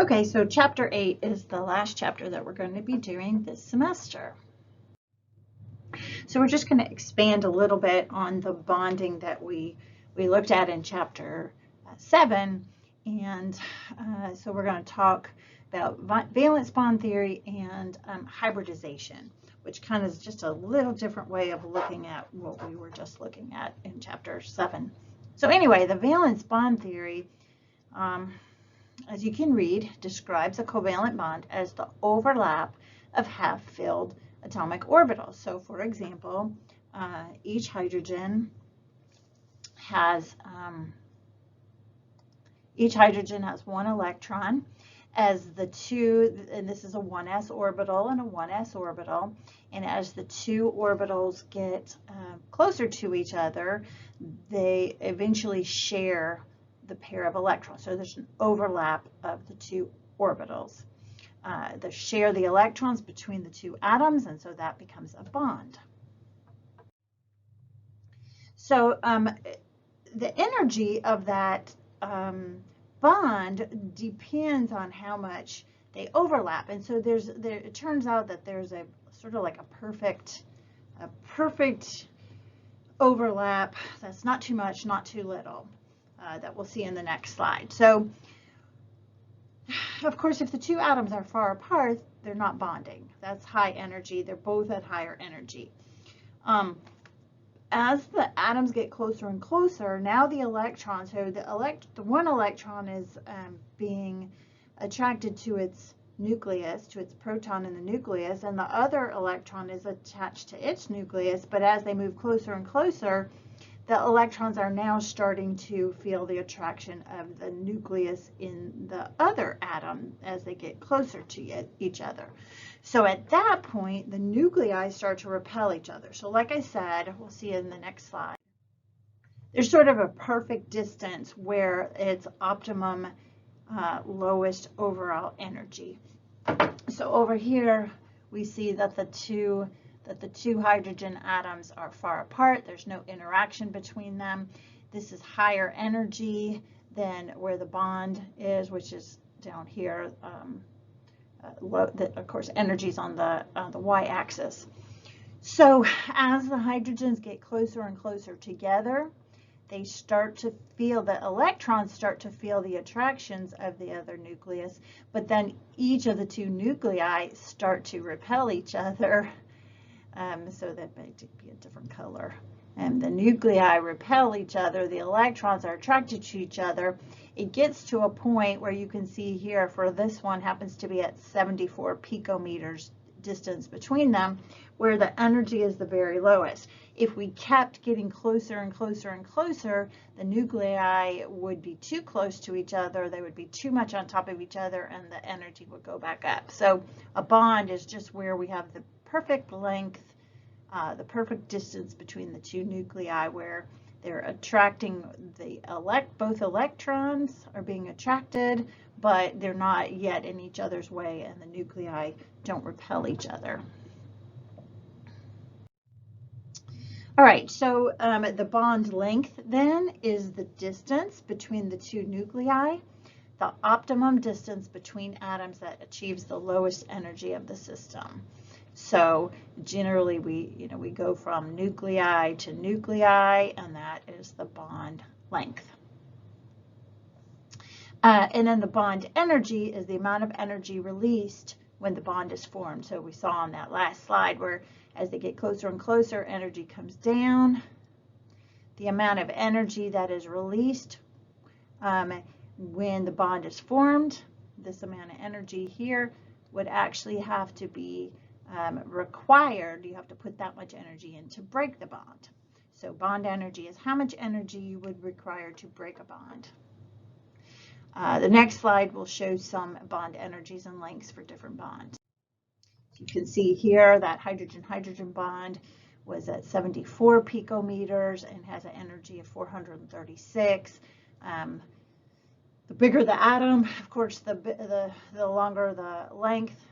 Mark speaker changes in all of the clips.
Speaker 1: Okay, so chapter 8 is the last chapter that we're going to be doing this semester. So we're just going to expand a little bit on the bonding that we looked at in chapter 7. And so we're going to talk about valence bond theory and hybridization, which kind of is just a little different way of looking at what we were just looking at in chapter 7. So anyway, the valence bond theory, as you can read, describes a covalent bond as the overlap of half-filled atomic orbitals. So for example, each hydrogen has one electron, as the two, and this is a 1s orbital and a 1s orbital, and as the two orbitals get closer to each other, they eventually share the pair of electrons. So there's an overlap of the two orbitals. They share the electrons between the two atoms, and so that becomes a bond. So the energy of that bond depends on how much they overlap, and so it turns out that there's a sort of like a perfect overlap that's not too much, not too little, that we'll see in the next slide. So of course, if the two atoms are far apart, they're not bonding. That's high energy. They're both at higher energy. As the atoms get closer and closer, now the electron, so the one electron is being attracted to its nucleus, to its proton in the nucleus, and the other electron is attached to its nucleus. But as they move closer and closer, the electrons are now starting to feel the attraction of the nucleus in the other atom as they get closer to each other. So at that point, the nuclei start to repel each other. So like I said, we'll see in the next slide, there's sort of a perfect distance where it's optimum lowest overall energy. So over here, we see that the two hydrogen atoms are far apart. There's no interaction between them. This is higher energy than where the bond is, which is down here. Of course, energy is on the y-axis. So as the hydrogens get closer and closer together, they start to feel, the electrons start to feel the attractions of the other nucleus, but then each of the two nuclei start to repel each other. So that may be a different color. And the nuclei repel each other. The electrons are attracted to each other. It gets to a point where you can see here, for this one happens to be at 74 picometers distance between them, where the energy is the very lowest. If we kept getting closer and closer and closer, the nuclei would be too close to each other. They would be too much on top of each other, and the energy would go back up. So a bond is just where we have the perfect length, the perfect distance between the two nuclei, where they're attracting both electrons are being attracted, but they're not yet in each other's way, and the nuclei don't repel each other. All right, so the bond length then is the distance between the two nuclei, the optimum distance between atoms that achieves the lowest energy of the system. So generally we go from nuclei to nuclei, and that is the bond length. And then the bond energy is the amount of energy released when the bond is formed. So we saw on that last slide where as they get closer and closer, energy comes down. The amount of energy that is released when the bond is formed, this amount of energy here would actually have to be required. You have to put that much energy in to break the bond. So bond energy is how much energy you would require to break a bond. The next slide will show some bond energies and lengths for different bonds. You can see here that hydrogen-hydrogen bond was at 74 picometers and has an energy of 436. The bigger the atom, of course, the longer the length.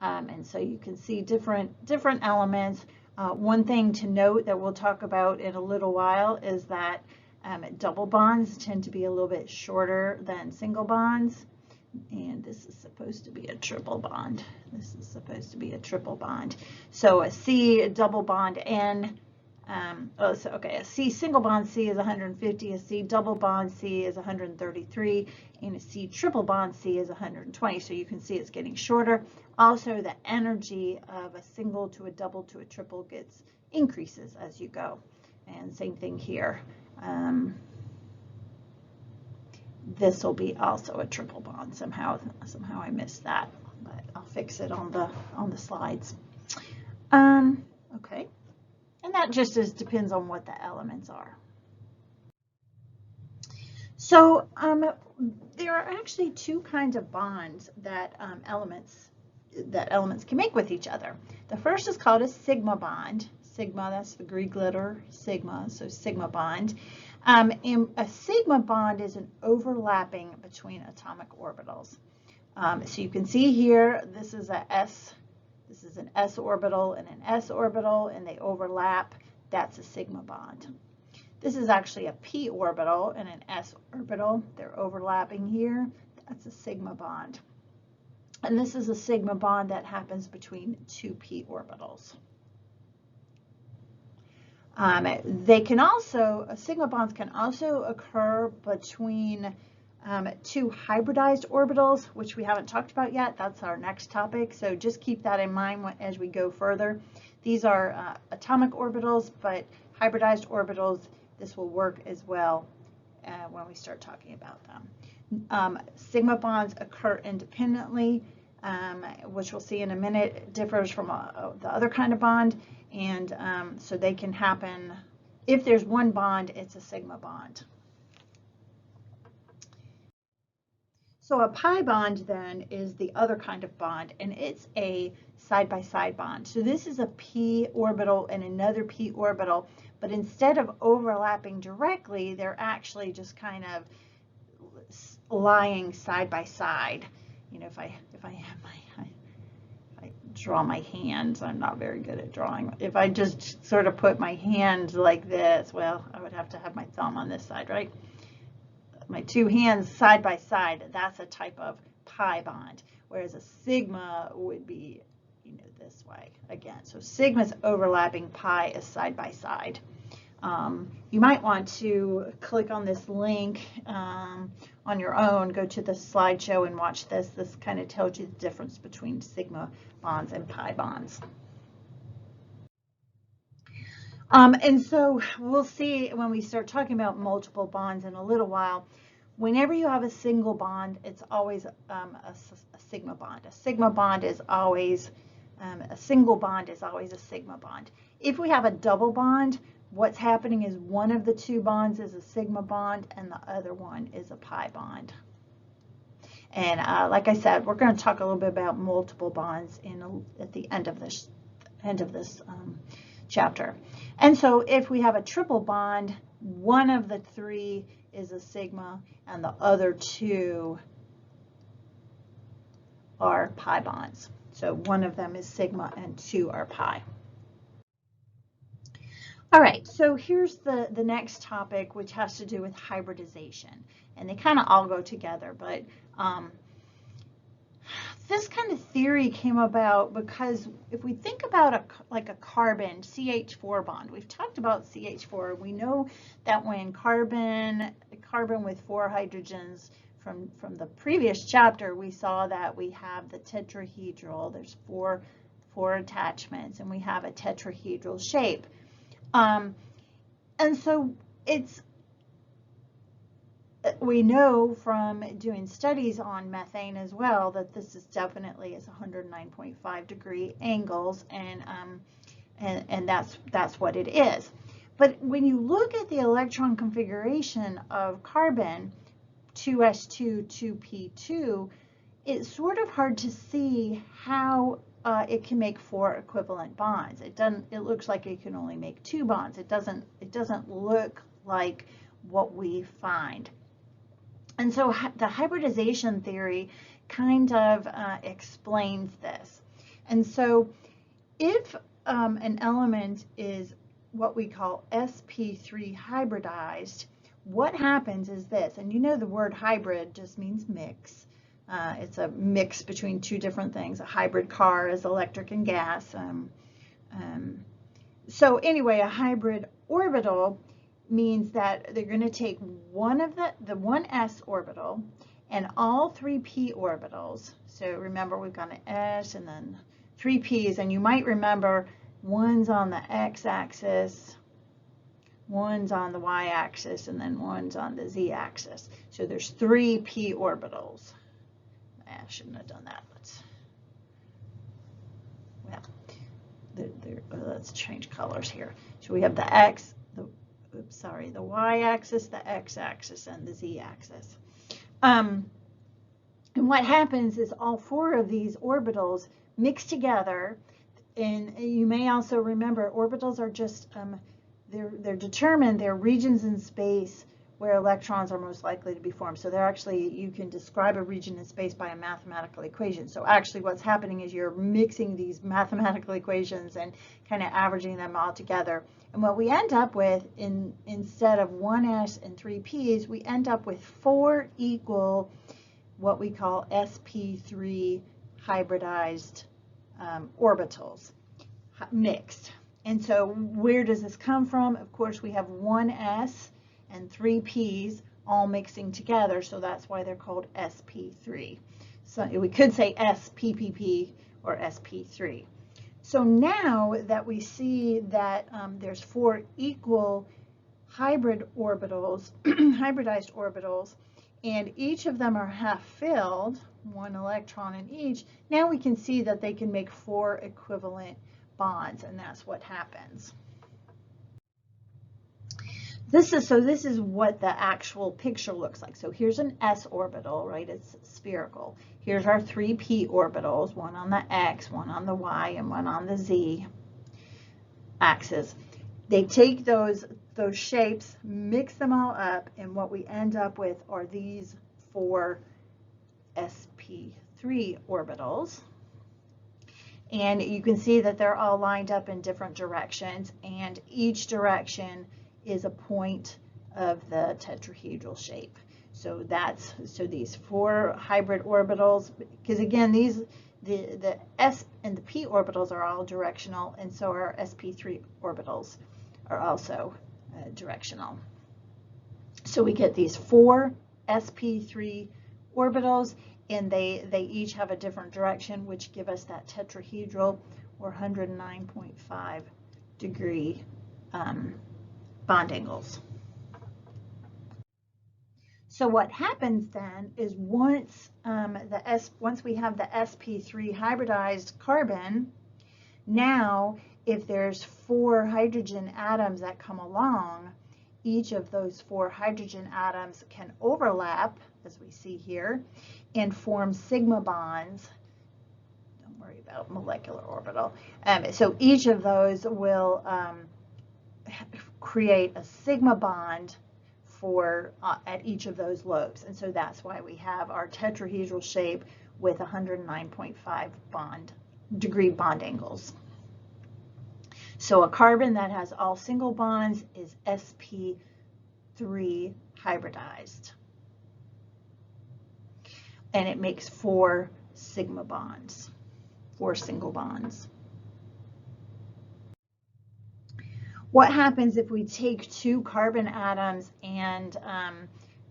Speaker 1: And so you can see different elements. One thing to note that we'll talk about in a little while is that Double bonds tend to be a little bit shorter than single bonds. And this is supposed to be a triple bond. This is supposed to be a triple bond. So a C, a double bond N, a C single bond C is 150, a C double bond C is 133, and a C triple bond C is 120. So you can see it's getting shorter. Also, the energy of a single to a double to a triple increases as you go. And same thing here. This will be also a triple bond. Somehow I missed that, but I'll fix it on the slides. Okay. And that just depends on what the elements are. So there are actually two kinds of bonds that elements can make with each other. The first is called a sigma bond. Sigma, that's the Greek letter sigma, so sigma bond. And a sigma bond is an overlapping between atomic orbitals. So you can see here, this is an S orbital and an S orbital, and they overlap. That's a sigma bond. This is actually a P orbital and an S orbital. They're overlapping here. That's a sigma bond. And this is a sigma bond that happens between two P orbitals. Sigma bonds can also occur between two hybridized orbitals, which we haven't talked about yet. That's our next topic. So just keep that in mind as we go further. These are atomic orbitals, but hybridized orbitals, this will work as well when we start talking about them. Sigma bonds occur independently, which we'll see in a minute. It differs from the other kind of bond. And so they can happen, if there's one bond, it's a sigma bond. So a pi bond then is the other kind of bond, and it's a side-by-side bond. So this is a p orbital and another p orbital, but instead of overlapping directly, they're actually just kind of lying side by side. You know, if I draw my hands, I'm not very good at drawing. If I just sort of put my hand like this, well, I would have to have my thumb on this side, right? My two hands side by side, that's a type of pi bond, whereas a sigma would be, you know, this way again. So sigma's overlapping, pi is side by side. You might want to click on this link on your own, go to the slideshow and watch this. This kind of tells you the difference between sigma bonds and pi bonds. And so we'll see when we start talking about multiple bonds in a little while. Whenever you have a single bond, it's always a sigma bond. A sigma bond is always, a single bond is always a sigma bond. If we have a double bond, what's happening is one of the two bonds is a sigma bond and the other one is a pi bond. And like I said, we're going to talk a little bit about multiple bonds at the end of this chapter. And so if we have a triple bond, one of the three is a sigma and the other two are pi bonds. So one of them is sigma and two are pi. All right, so here's the next topic, which has to do with hybridization. And they kind of all go together, but this kind of theory came about because if we think about like a carbon CH4 bond, we've talked about CH4. We know that when carbon with 4 hydrogens from the previous chapter, we saw that we have the tetrahedral. There's four attachments, and we have a tetrahedral shape. And so we know from doing studies on methane as well that this is definitely is 109.5 degree angles, and that's what it is. But when you look at the electron configuration of carbon, 2s2, 2p2, it's sort of hard to see how it can make 4 equivalent bonds. It looks like it can only make 2 bonds. It doesn't look like what we find. And so the hybridization theory kind of explains this. And so if an element is what we call sp3 hybridized, what happens is this, and you know the word hybrid just means mix. It's a mix between two different things. A hybrid car is electric and gas. So anyway, a hybrid orbital means that they're going to take one of the 1s orbital and all 3 p orbitals. So remember, we've got an s and then 3 p's, and you might remember one's on the x-axis, one's on the y-axis, and then one's on the z-axis. So there's 3 p orbitals. I shouldn't have done that. Let's change colors here. So we have the x, the y-axis, the x-axis, and the z-axis. And what happens is all 4 of these orbitals mix together. And you may also remember orbitals are just, they're determined, they're regions in space where electrons are most likely to be formed. So they're actually, you can describe a region in space by a mathematical equation. So actually what's happening is you're mixing these mathematical equations and kind of averaging them all together. And what we end up with, instead of 1s and 3 p's, we end up with 4 equal, what we call sp3 hybridized orbitals, mixed. And so where does this come from? Of course, we have 1s and 3 p's all mixing together, so that's why they're called sp3. So we could say spp or sp3. So now that we see that there's 4 equal hybrid orbitals, hybridized orbitals, and each of them are half filled, 1 electron in each, now we can see that they can make 4 equivalent bonds, and that's what happens. This is what the actual picture looks like. So here's an s orbital, right? It's spherical. Here's our 3 p orbitals, one on the x, one on the y, and one on the z axis. They take those shapes, mix them all up, and what we end up with are these 4 sp3 orbitals. And you can see that they're all lined up in different directions, and each direction is a point of the tetrahedral shape. So these 4 hybrid orbitals, because again, the s and the p orbitals are all directional, and so our sp3 orbitals are also directional. So we get these 4 sp3 orbitals, and they each have a different direction, which give us that tetrahedral or 109.5 degree bond angles. So what happens then is once we have the sp3 hybridized carbon, now if there's 4 hydrogen atoms that come along, each of those 4 hydrogen atoms can overlap, as we see here, and form sigma bonds. Don't worry about molecular orbital. So each of those will create a sigma bond for at each of those lobes, and so that's why we have our tetrahedral shape with 109.5 degree bond angles. So a carbon that has all single bonds is sp3 hybridized, and it makes 4 sigma bonds, 4 single bonds. What happens if we take 2 carbon atoms and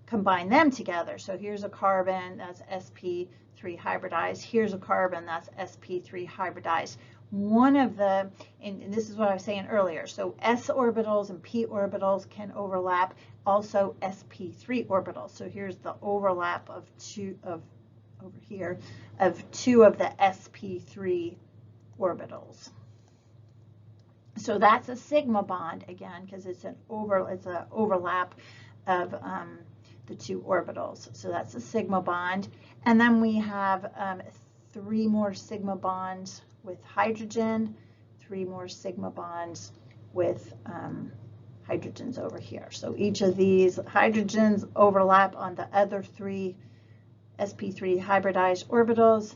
Speaker 1: combine them together? So here's a carbon that's sp3 hybridized. Here's a carbon that's sp3 hybridized. One of the, and this is what I was saying earlier, so s orbitals and p orbitals can overlap, also sp3 orbitals. So here's the overlap of 2 of the sp3 orbitals. So that's a sigma bond again, because it's an overlap of the 2 orbitals. So that's a sigma bond, and then we have 3 more sigma bonds with hydrogen, 3 more sigma bonds with hydrogens over here. So each of these hydrogens overlap on the other 3 sp3 hybridized orbitals,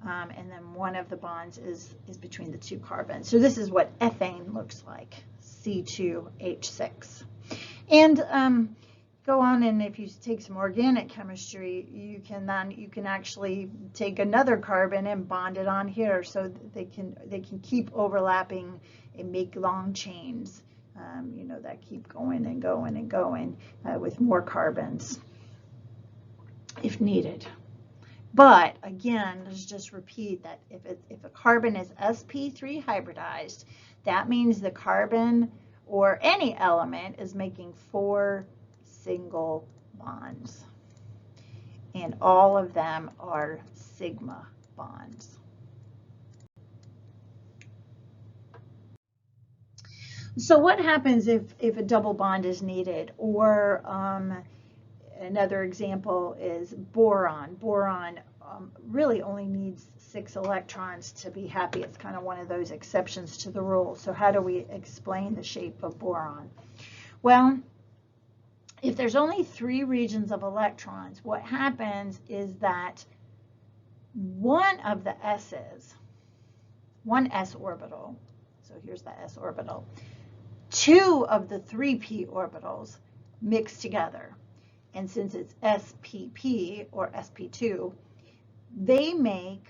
Speaker 1: and then one of the bonds is between the 2 carbons. So this is what ethane looks like, C2H6. And go on, and if you take some organic chemistry, you can actually take another carbon and bond it on here, so that they can keep overlapping and make long chains, you know, that keep going and going and going with more carbons if needed. But again, let's just repeat that if a carbon is sp3 hybridized, that means the carbon or any element is making 4 single bonds, and all of them are sigma bonds. So what happens if a double bond is needed? Or another example is boron. Boron really only needs 6 electrons to be happy. It's kind of one of those exceptions to the rule. So how do we explain the shape of boron? Well, if there's only 3 regions of electrons, what happens is that one of the s's, one s orbital, so here's the s orbital, 2 of the 3 p orbitals mix together. And since it's spp or sp2, they make,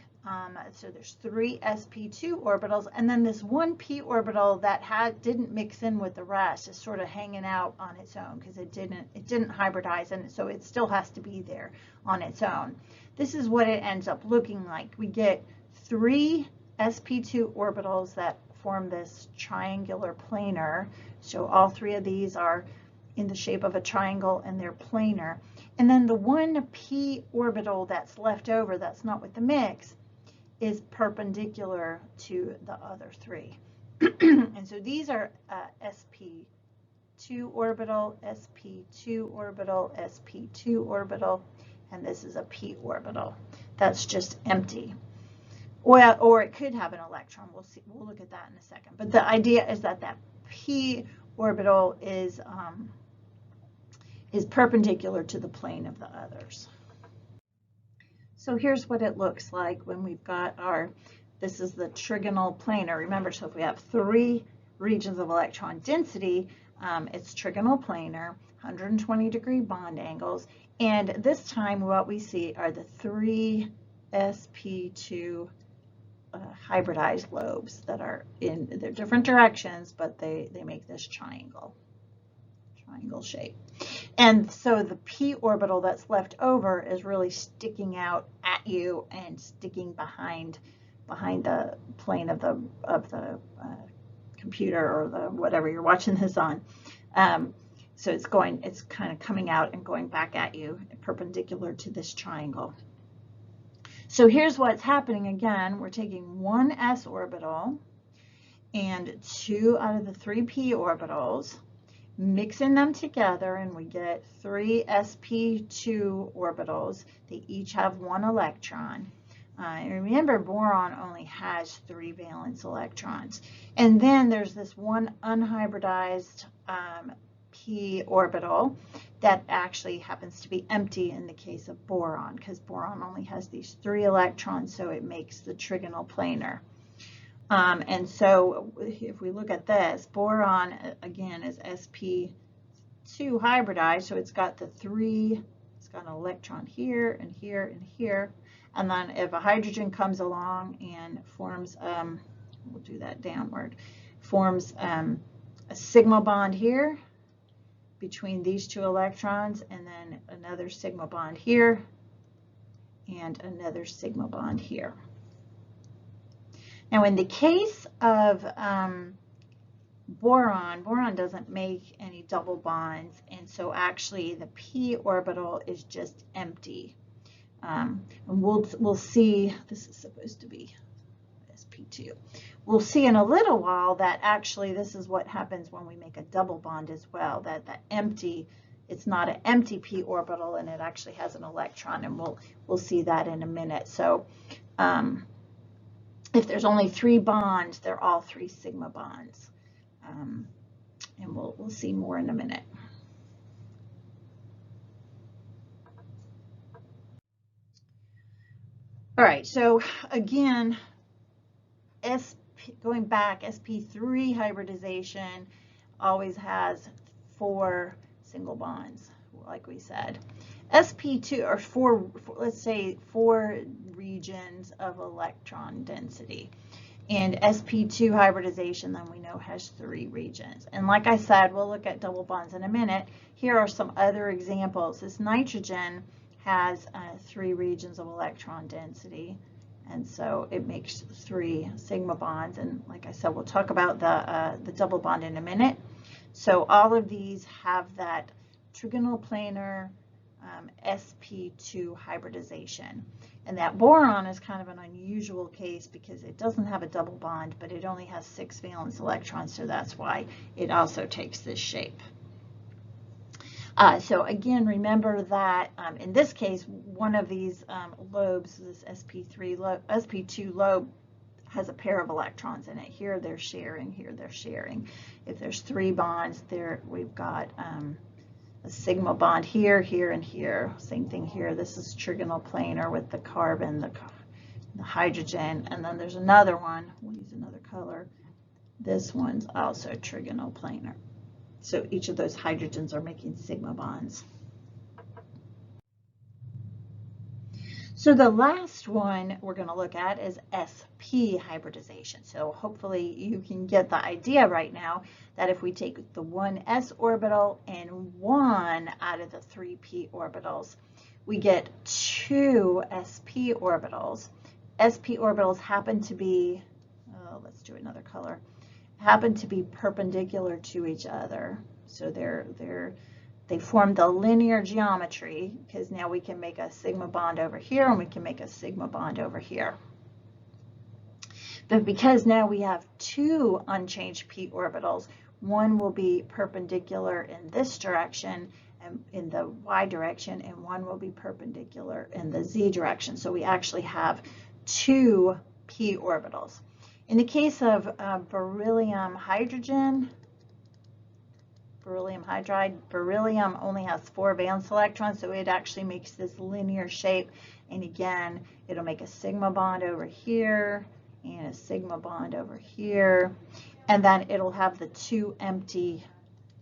Speaker 1: so there's 3 sp2 orbitals, and then this 1 p orbital that didn't mix in with the rest is sort of hanging out on its own because it didn't hybridize, and so it still has to be there on its own. This is what it ends up looking like. We get 3 sp2 orbitals that form this triangular planar. So all 3 of these are in the shape of a triangle and they're planar. And then the 1 p orbital that's left over, that's not with the mix, is perpendicular to the other 3. And so these are sp2 orbital, sp2 orbital, sp2 orbital, and this is a p orbital. That's just empty. Well, or it could have an electron. We'll see. We'll look at that in a second. But the idea is that that p orbital is perpendicular to the plane of the others. So here's what it looks like when we've got this is the trigonal planar. Remember, so if we have 3 regions of electron density, it's trigonal planar, 120-degree bond angles. And this time what we see are the 3 sp2 hybridized lobes that are in their different directions, but they make this triangle shape. And so the p orbital that's left over is really sticking out at you and sticking behind the plane of the computer or the whatever you're watching this on. So it's kind of coming out and going back at you, perpendicular to this triangle. So here's what's happening again. We're taking 1 s orbital and 2 out of the 3 p orbitals, mixing them together, and we get 3 sp2 orbitals. They each have 1 electron. And remember, boron only has 3 valence electrons. And then there's this 1 unhybridized p orbital that actually happens to be empty in the case of boron, because boron only has these 3 electrons, so it makes the trigonal planar. And so if we look at this, boron again is sp2 hybridized, so it's got the 3, it's got an electron here and here and here. And then if a hydrogen comes along and forms, we'll do that downward, forms a sigma bond here between these 2 electrons, and then another sigma bond here and another sigma bond here. Now in the case of boron doesn't make any double bonds, and so actually the p orbital is just empty. And we'll see, this is supposed to be sp2. We'll see in a little while that actually this is what happens when we make a double bond as well, that the empty, it's not an empty p orbital and it actually has an electron, and we'll see that in a minute. So if there's only 3 bonds, they're all 3 sigma bonds. And we'll see more in a minute. All right, so again, going back, sp3 hybridization always has 4 single bonds. like we said. sp2 or four, let's say 4 regions of electron density. And sp2 hybridization, then we know, has 3 regions. And like I said, we'll look at double bonds in a minute. Here are some other examples. This nitrogen has 3 regions of electron density, and so it makes 3 sigma bonds. And like I said, we'll talk about the double bond in a minute. So all of these have that trigonal planar sp2 hybridization. And that boron is kind of an unusual case because it doesn't have a double bond, but it only has 6 valence electrons, so that's why it also takes this shape. So again, remember that in this case, one of these lobes, this sp2 lobe, has a pair of electrons in it. Here they're sharing, here they're sharing. If there's 3 bonds, there we've got a sigma bond here, here, and here. Same thing here. This is trigonal planar with the carbon, the hydrogen, and then there's another one. We'll use another color. This one's also trigonal planar. So each of those hydrogens are making sigma bonds. So the last one we're going to look at is sp hybridization. So hopefully you can get the idea right now that if we take the 1s orbital and 1 out of the 3p orbitals, we get 2 sp orbitals. Sp orbitals happen to be, let's do another color, happen to be perpendicular to each other. So they form the linear geometry, because now we can make a sigma bond over here and we can make a sigma bond over here. But because now we have 2 unchanged p orbitals, one will be perpendicular in this direction and in the y direction, and one will be perpendicular in the z direction. So we actually have 2 p orbitals. In the case of beryllium hydrogen, beryllium hydride, beryllium only has 4 valence electrons, so it actually makes this linear shape. And again, it'll make a sigma bond over here and a sigma bond over here. And then it'll have the 2 empty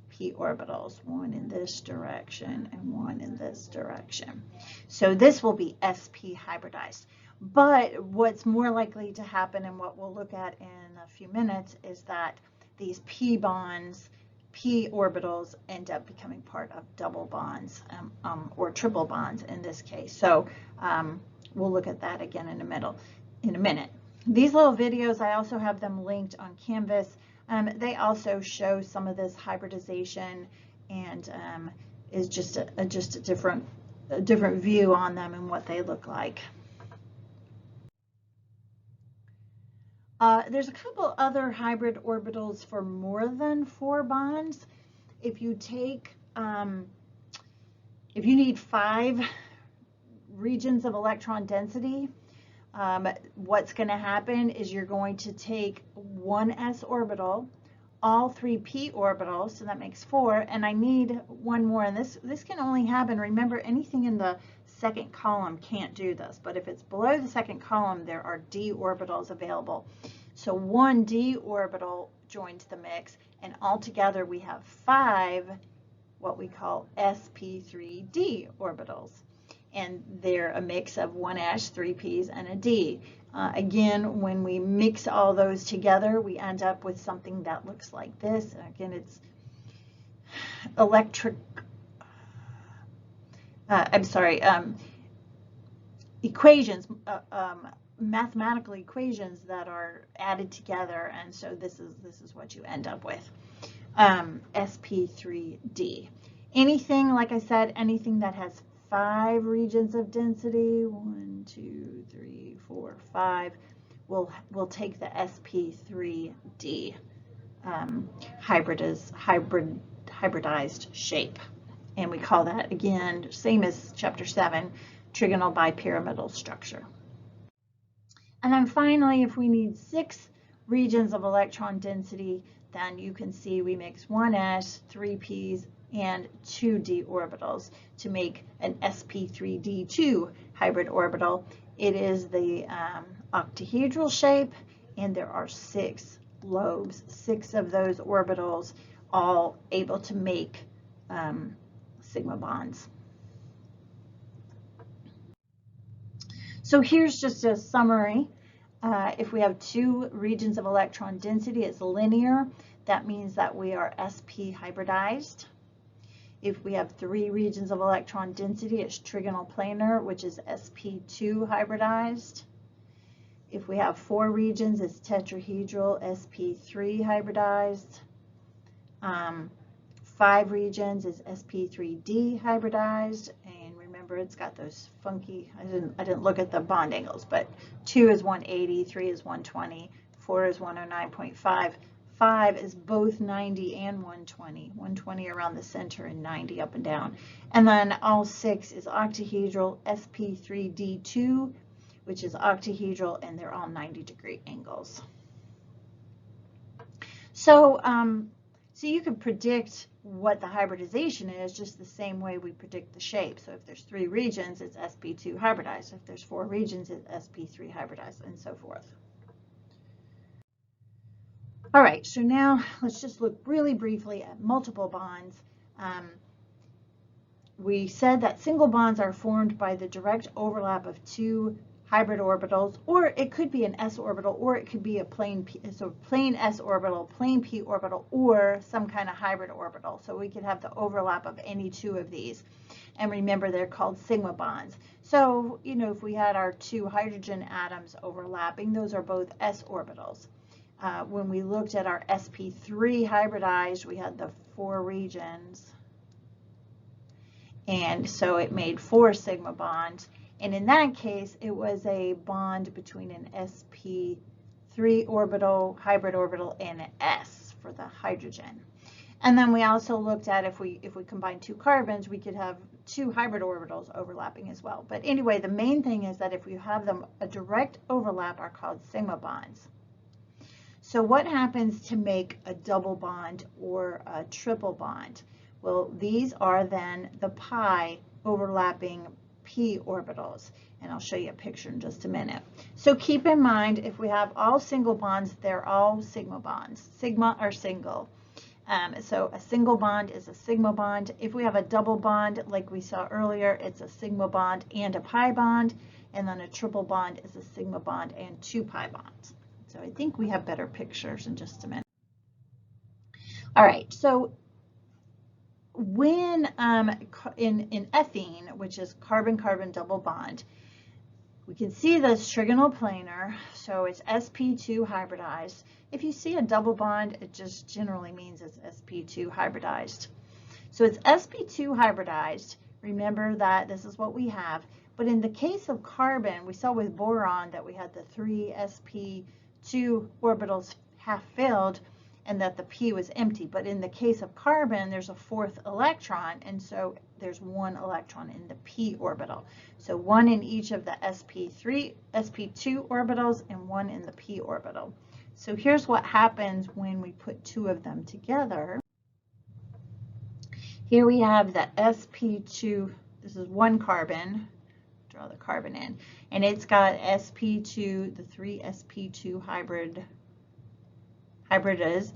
Speaker 1: p orbitals, one in this direction and one in this direction. So this will be sp hybridized. But what's more likely to happen, and what we'll look at in a few minutes, is that these p bonds, p orbitals, end up becoming part of double bonds or triple bonds in this case. So we'll look at that again in a minute. These little videos, I also have them linked on Canvas. They also show some of this hybridization, and is just a different view on them and what they look like. There's a couple other hybrid orbitals for more than 4 bonds. If you take, if you need 5 regions of electron density, what's going to happen is you're going to take 1s orbital, all 3 p orbitals, so that makes 4, and I need one more, and this can only happen, remember, anything in the second column can't do this, but if it's below the second column, there are d orbitals available. So 1 d orbital joins the mix, and altogether we have 5 what we call sp3d orbitals, and they're a mix of 1s, 3p's, and a d. Again, when we mix all those together, we end up with something that looks like this. Again, it's equations, mathematical equations that are added together, and so this is what you end up with, sp3d. Anything, like I said, anything that has 5 regions of density, 1, 2, 3, 4, 5, will take the sp3d hybridized shape. And we call that, again, same as chapter 7, trigonal bipyramidal structure. And then finally, if we need 6 regions of electron density, then you can see we mix 1s, 3p's, and 2 d orbitals to make an sp3d2 hybrid orbital. It is the octahedral shape, and there are 6 lobes, 6 of those orbitals, all able to make sigma bonds. So here's just a summary. If we have two regions of electron density, it's linear. That means that we are sp hybridized. If we have three regions of electron density, it's trigonal planar, which is sp2 hybridized. If we have four regions, it's tetrahedral, sp3 hybridized. 5 regions is sp3d hybridized, and remember it's got those funky, I didn't look at the bond angles, but 2 is 180, 3 is 120, 4 is 109.5, 5 is both 90 and 120, 120 around the center and 90 up and down. And then all 6 is octahedral, sp3d2, which is octahedral, and they're all 90-degree angles. So, so you can predict what the hybridization is just the same way we predict the shape. So if there's 3 regions, it's sp2 hybridized. If there's 4 regions, it's sp3 hybridized, and so forth. All right, so now let's just look really briefly at multiple bonds. We said that single bonds are formed by the direct overlap of 2 hybrid orbitals, or it could be an s orbital, or it could be a plain p, so plain s orbital, plain p orbital, or some kind of hybrid orbital. So we could have the overlap of any 2 of these. And remember, they're called sigma bonds. So, you know, if we had our 2 hydrogen atoms overlapping, those are both s orbitals. When we looked at our sp3 hybridized, we had the 4 regions. And so it made 4 sigma bonds. And in that case, it was a bond between an sp3 orbital, hybrid orbital, and an s for the hydrogen. And then we also looked at if we combine 2 carbons, we could have 2 hybrid orbitals overlapping as well. But anyway, the main thing is that if we have them, a direct overlap are called sigma bonds. So what happens to make a double bond or a triple bond? Well, these are then the pi overlapping p orbitals, and I'll show you a picture in just a minute. So keep in mind, if we have all single bonds, they're all sigma bonds. Sigma are single. So a single bond is a sigma bond. If we have a double bond, like we saw earlier, it's a sigma bond and a pi bond, and then a triple bond is a sigma bond and 2 pi bonds. So I think we have better pictures in just a minute. All right, so when in ethene, which is carbon-carbon double bond, we can see this trigonal planar, so it's sp2 hybridized. If you see a double bond, it just generally means it's sp2 hybridized. So it's sp2 hybridized. Remember that this is what we have. But in the case of carbon, we saw with boron that we had the 3 sp2 orbitals half filled, and that the p was empty. But in the case of carbon, there's a 4th electron, and so there's 1 electron in the p orbital. So 1 in each of the sp2 orbitals and 1 in the p orbital. So here's what happens when we put 2 of them together. Here we have the sp2, this is 1 carbon, draw the carbon in, and it's got sp2, the 3 sp2 hybridized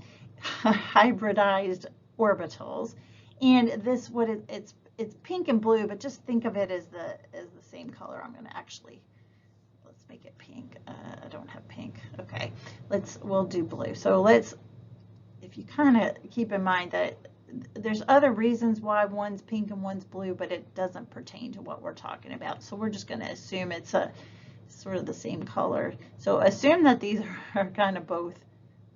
Speaker 1: orbitals, and this it's pink and blue, but just think of it as the same color. I'm going to actually, let's make it pink. I don't have pink. Okay, we'll do blue. So if you kind of keep in mind that there's other reasons why one's pink and one's blue, but it doesn't pertain to what we're talking about. So we're just going to assume it's a sort of the same color. So assume that these are kind of both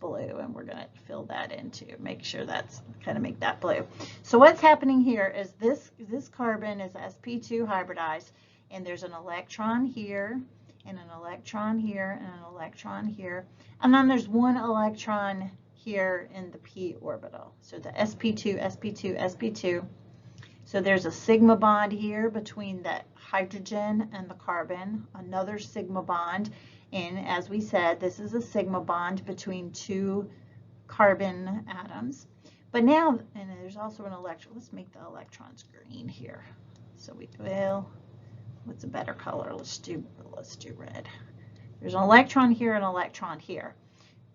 Speaker 1: blue, and we're going to fill that in to make sure that's kind of make that blue. So what's happening here is this carbon is sp2 hybridized, and there's an electron here and an electron here and an electron here, and then there's 1 electron here in the p orbital. So the sp2, sp2, sp2. So there's a sigma bond here between the hydrogen and the carbon, another sigma bond. And as we said, this is a sigma bond between 2 carbon atoms. But now, and there's also an electron. Let's make the electrons green here. So we will, what's a better color? Let's do red. There's an electron here and an electron here.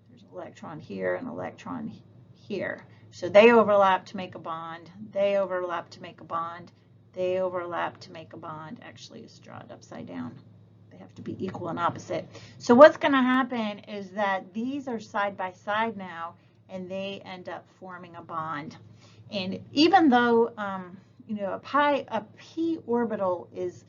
Speaker 1: There's an electron here and an electron here. So they overlap to make a bond, they overlap to make a bond, they overlap to make a bond. Actually, it's drawn upside down. They have to be equal and opposite. So what's going to happen is that these are side by side now, and they end up forming a bond. And even though, you know, a p orbital is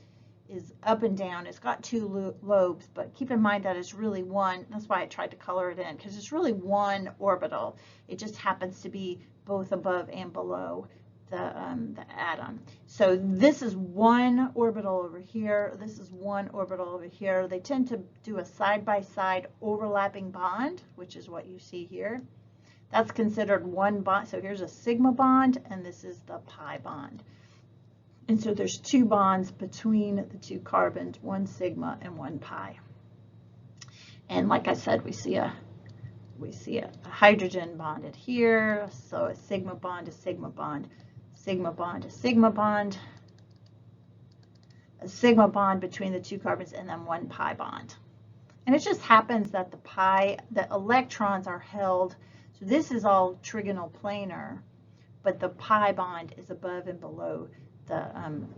Speaker 1: up and down, it's got two lobes, but keep in mind that it's really one. That's why I tried to color it in, because it's really one orbital. It just happens to be both above and below the atom. So this is one orbital over here. This is one orbital over here. They tend to do a side-by-side overlapping bond, which is what you see here. That's considered one bond. So here's a sigma bond, and this is the pi bond. And so there's two bonds between the two carbons, one sigma and one pi. And like I said, we see a hydrogen bonded here. So a sigma bond, a sigma bond, sigma bond, a sigma bond, a sigma bond between the two carbons, and then one pi bond. And it just happens that the electrons are held. So this is all trigonal planar, but the pi bond is above and below the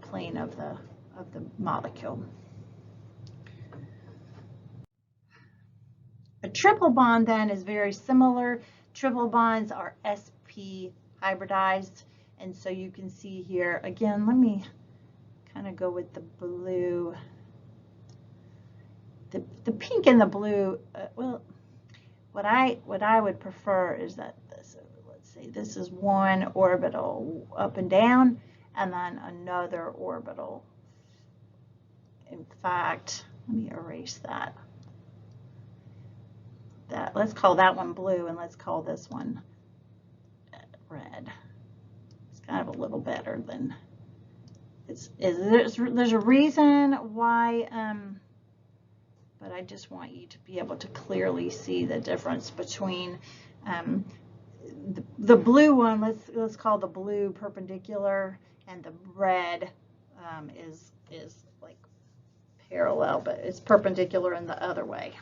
Speaker 1: plane of the molecule. A triple bond then is very similar. Triple bonds are sp hybridized, and so you can see here again. Let me kind of go with the blue. The pink and the blue. Well, what I would prefer is that this. Let's see. This is one orbital up and down, and then another orbital. In fact, let me erase that. Let's call that one blue, and let's call this one red. It's kind of a little better than there's a reason why, but I just want you to be able to clearly see the difference between the blue one. Let's call the blue perpendicular, and the red is like parallel, but it's perpendicular in the other way.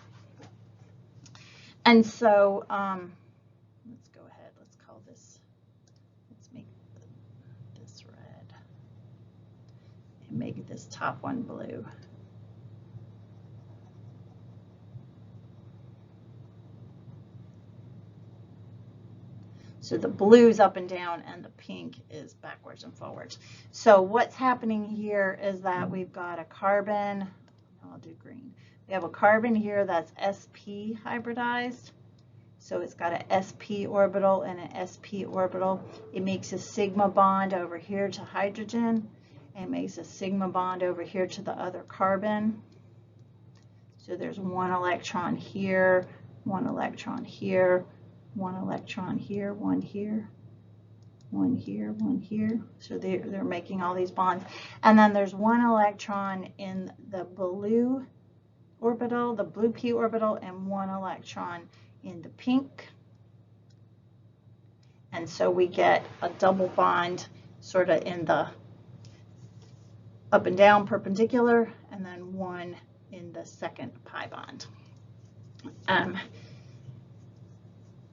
Speaker 1: And so let's go ahead. Let's call this. Let's make this red and make this top one blue. So the blue is up and down, and the pink is backwards and forwards. So what's happening here is that we've got a carbon. I'll do green. We have a carbon here that's sp hybridized. So it's got an sp orbital and an sp orbital. It makes a sigma bond over here to hydrogen, and makes a sigma bond over here to the other carbon. So there's one electron here, one electron here, one electron here, one here, one here, one here. So they're making all these bonds. And then there's one electron in the blue orbital, the blue p orbital, and one electron in the pink. And so we get a double bond sort of in the up and down perpendicular, and then one in the second pi bond.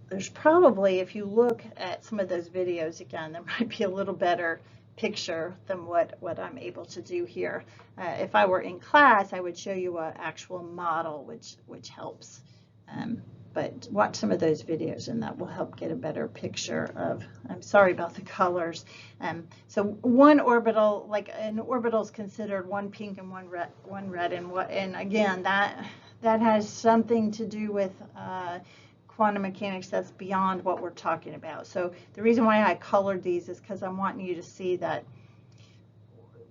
Speaker 1: There's probably, if you look at some of those videos again, there might be a little better picture than what I'm able to do here. If I were in class, I would show you an actual model, which helps. But watch some of those videos, and that will help get a better picture of. I'm sorry about the colors. So one orbital, like an orbital, is considered one pink and one red, and again that has something to do with quantum mechanics that's beyond what we're talking about. So the reason why I colored these is because I'm wanting you to see that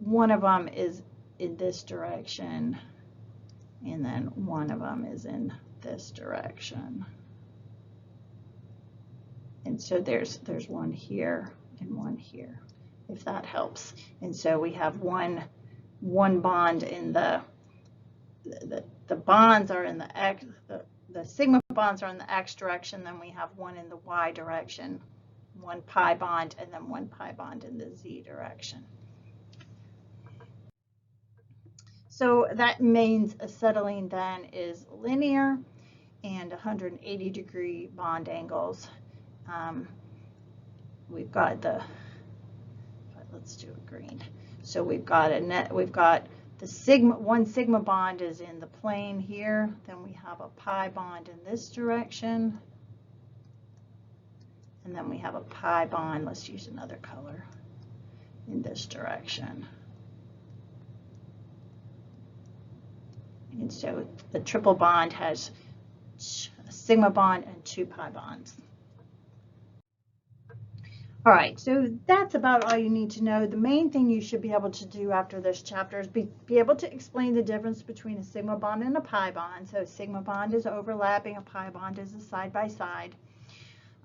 Speaker 1: one of them is in this direction, and then one of them is in this direction. And so there's one here and one here, if that helps. And so we have one bond in the bonds are in the X, the sigma bonds are in the X direction, then we have one in the Y direction, one pi bond, and then one pi bond in the Z direction. So that means acetylene then is linear and 180-degree bond angles. we've got the, let's do a green. So we've got the sigma, one sigma bond is in the plane here. Then we have a pi bond in this direction. And then we have a pi bond, let's use another color, in this direction. And so the triple bond has a sigma bond and 2 pi bonds. All right, so that's about all you need to know. The main thing you should be able to do after this chapter is be able to explain the difference between a sigma bond and a pi bond. So a sigma bond is overlapping, a pi bond is a side-by-side.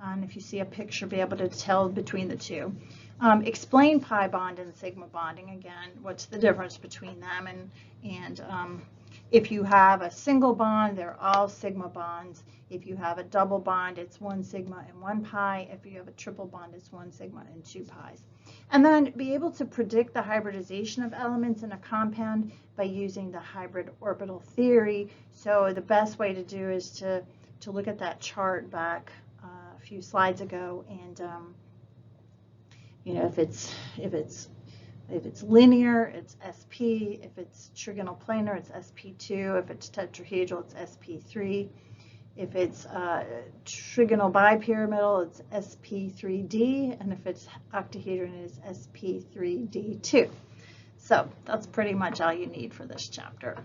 Speaker 1: And if you see a picture, be able to tell between the two. Explain pi bond and sigma bonding again. What's the difference between them? And if you have a single bond, they're all sigma bonds. If you have a double bond, it's 1 sigma and 1 pi. If you have a triple bond, it's 1 sigma and 2 pi's. And then be able to predict the hybridization of elements in a compound by using the hybrid orbital theory. So the best way to do is to look at that chart back a few slides ago, and you know, if it's linear, it's SP. If it's trigonal planar, it's SP2. If it's tetrahedral, it's SP3. If it's trigonal bipyramidal, it's SP3D. And if it's octahedron, it's SP3D2. So that's pretty much all you need for this chapter.